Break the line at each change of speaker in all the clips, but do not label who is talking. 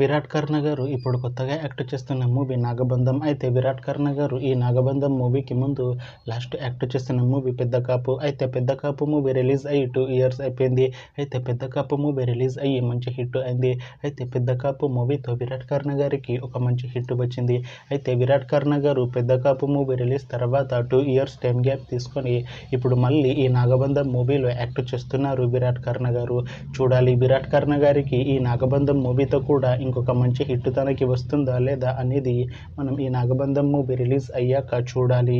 విరాట్ కర్ణ గారు ఇప్పుడు కొత్తగా యాక్ట్ చేస్తున్న మూవీ నాగబంధం. అయితే విరాట్ కర్ణ గారు ఈ నాగబంధం మూవీకి ముందు లాస్ట్ యాక్ట్ చేస్తున్న మూవీ పెద్ద కాపు. అయితే పెద్ద కాపు మూవీ రిలీజ్ అయ్యి 2 years అయిపోయింది. అయితే పెద్ద కాపు మూవీ రిలీజ్ అయ్యి మంచి హిట్ అయింది. అయితే పెద్ద కాపు మూవీతో విరాట్ కర్ణ గారికి ఒక మంచి హిట్ వచ్చింది. అయితే విరాట్ కర్ణ గారు పెద్ద కాపు మూవీ రిలీజ్ తర్వాత 2 years టైం గ్యాప్ తీసుకొని ఇప్పుడు మళ్ళీ ఈ నాగబంధం మూవీలో యాక్ట్ చేస్తున్నారు విరాట్ కర్ణ గారు. చూడాలి విరాట్ కర్ణ గారికి ఈ నాగబంధం మూవీతో కూడా ఇంకొక మంచి హిట్ తనకి వస్తుందా లేదా అనేది మనం ఈ నాగబంధం మూవీ రిలీజ్ అయ్యాక చూడాలి.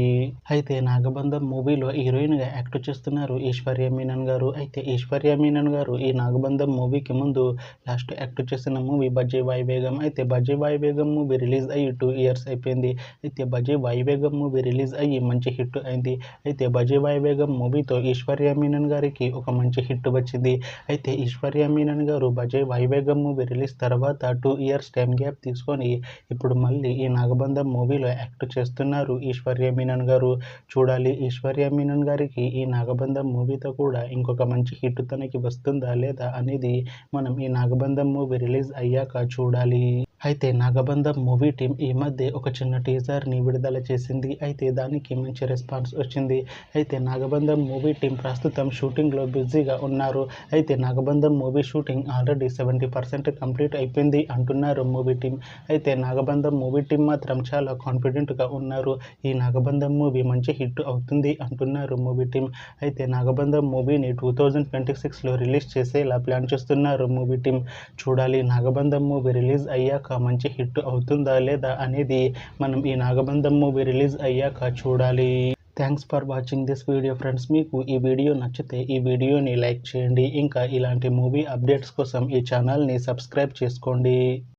అయితే నాగబంధం మూవీలో హీరోయిన్గా యాక్ట్ చేస్తున్నారు ఐశ్వర్య మీనన్ గారు. అయితే ఐశ్వర్య మీనన్ గారు ఈ నాగబంధం మూవీకి ముందు లాస్ట్ యాక్ట్ చేసిన మూవీ బజే వాయువేగం. అయితే బజే వాయువేగం మూవీ రిలీజ్ అయ్యి 2 years అయిపోయింది. అయితే బజే వాయువేగం మూవీ రిలీజ్ అయ్యి మంచి హిట్ అయింది. అయితే బజే వాయువేగం మూవీతో ఐశ్వర్య మీనన్ గారికి ఒక మంచి హిట్ వచ్చింది. అయితే ఐశ్వర్య మీనన్ గారు బజే వాయువేగం మూవీ రిలీజ్ తర్వాత 2 years టైం గ్యాప్ తీసుకొని ఇప్పుడు మళ్ళీ ఈ నాగబంధం మూవీలో యాక్ట్ చేస్తున్నారు ఐశ్వర్య మీనన్ గారు. చూడాలి ఐశ్వర్య మీనన్ గారికి ఈ నాగబంధం మూవీతో కూడా ఇంకొక మంచి హిట్ తనకి వస్తుందా లేదా అనేది మనం ఈ నాగబంధం మూవీ రిలీజ్ అయ్యాక చూడాలి. అయితే నాగబంధం మూవీ టీం ఈ మధ్య ఒక చిన్న టీజర్ని విడుదల చేసింది. అయితే దానికి మంచి రెస్పాన్స్ వచ్చింది. అయితే నాగబంధం మూవీ టీం ప్రస్తుతం షూటింగ్లో బిజీగా ఉన్నారు. అయితే నాగబంధం మూవీ షూటింగ్ ఆల్రెడీ 70% కంప్లీట్ అయిపోయింది అంటున్నారు మూవీ టీం. అయితే నాగబంధం మూవీ టీం మాత్రం చాలా కాన్ఫిడెంట్గా ఉన్నారు. ఈ నాగబంధం మూవీ మంచి హిట్ అవుతుంది అంటున్నారు మూవీ టీం. అయితే నాగబంధం మూవీని 2026లో రిలీజ్ చేసేలా ప్లాన్ చేస్తున్నారు మూవీ టీం. చూడాలి నాగబంధం మూవీ రిలీజ్ అయ్యాక మంచి హిట్ అవుతుందా లేదా అనేది మనం ఈ నాగబంధం మూవీ రిలీజ్ అయ్యాక చూడాలి. Thanks for watching this video friends. మీకు ఈ వీడియో నచ్చితే ఈ వీడియోని లైక్ చేయండి. ఇంకా ఇలాంటి మూవీ అప్డేట్స్ కోసం ఈ ఛానల్ని సబ్స్క్రైబ్ చేసుకోండి.